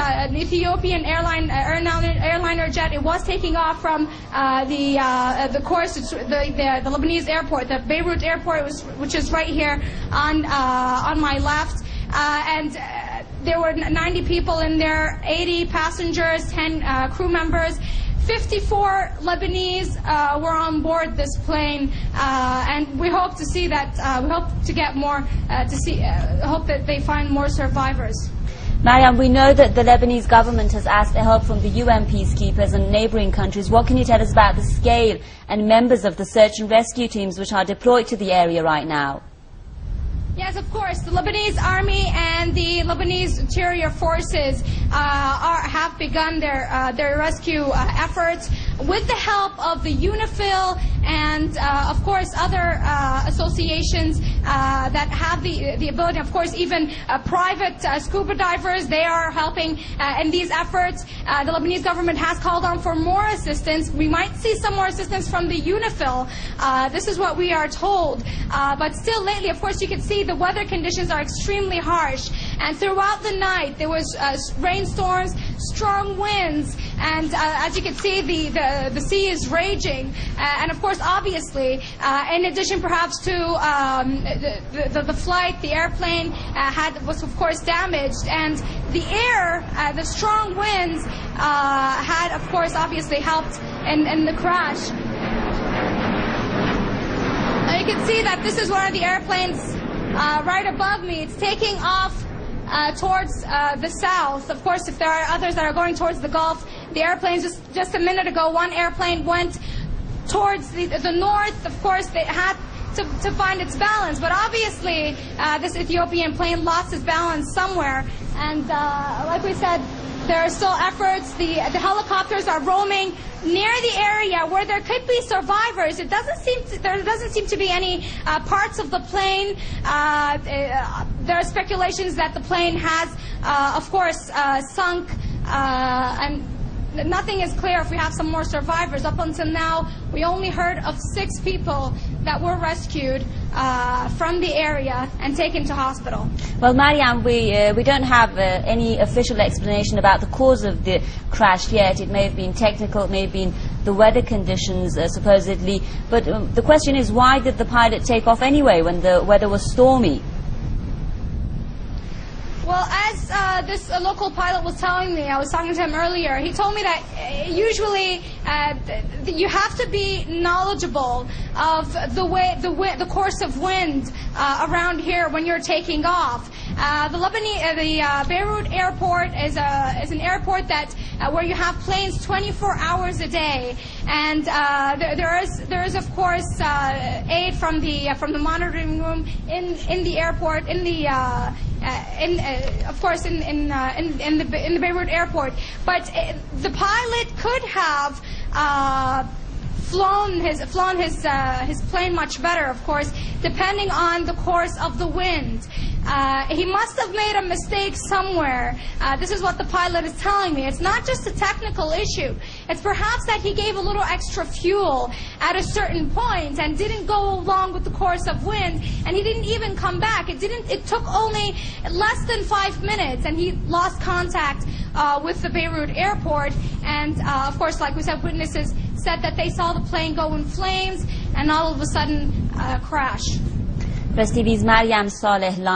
An Ethiopian airliner jet. It was taking off from the course, the Lebanese airport, the Beirut airport, which is right here on my left, and there were 90 people in there, 80 passengers, 10 crew members. 54 Lebanese were on board this plane, and we hope to see that. We hope to get more. Hope that they find more survivors. Mariam, we know that the Lebanese government has asked for help from the UN peacekeepers and neighbouring countries. What can you tell us about the scale and members of the search and rescue teams which are deployed to the area right now? Yes, of course. The Lebanese army and the Lebanese interior forces have begun their rescue efforts with the help of the UNIFIL and, of course, other associations that have the ability. Of course, even private scuba divers, they are helping in these efforts. The Lebanese government has called on for more assistance. We might see some more assistance from the UNIFIL. This is what we are told. But still, lately, of course, you can see the weather conditions are extremely harsh. And throughout the night, there was rainstorms, strong winds, and as you can see, the sea is raging. And of course, obviously, in addition perhaps to the flight, the airplane was of course damaged, and the air, the strong winds had of course obviously helped in the crash. Now you can see that this is one of the airplanes right above me. It's taking off towards the south. Of course, if there are others that are going towards the Gulf, the airplanes, just a minute ago, one airplane went towards the north. Of course, they had to find its balance, but obviously this Ethiopian plane lost its balance somewhere, and like we said, there are still efforts. The helicopters are roaming near the area where there could be survivors. There doesn't seem to be any parts of the plane. There are speculations that the plane has, of course, sunk, and nothing is clear if we have some more survivors. Up until now, we only heard of 6 people that were rescued from the area and taken to hospital. Well, Mariam, we don't have any official explanation about the cause of the crash yet. It may have been technical, it may have been the weather conditions, supposedly. But the question is, why did the pilot take off anyway when the weather was stormy? Well, as this local pilot was telling me, I was talking to him earlier, he told me that usually you have to be knowledgeable of the course of wind around here when you're taking off. The Beirut airport is an airport that where you have planes 24 hours a day, and there is of course aid from the monitoring room in the airport, of course in the Beirut airport. But the pilot could have flown his plane much better, of course, depending on the course of the wind. He must have made a mistake somewhere. This is what the pilot is telling me. It's not just a technical issue. It's perhaps that he gave a little extra fuel at a certain point and didn't go along with the course of wind, and he didn't even come back. It took only less than 5 minutes, and he lost contact with the Beirut airport. And of course, like we said, witnesses said that they saw the plane go in flames and all of a sudden crash. Press TV's Mariam Saleh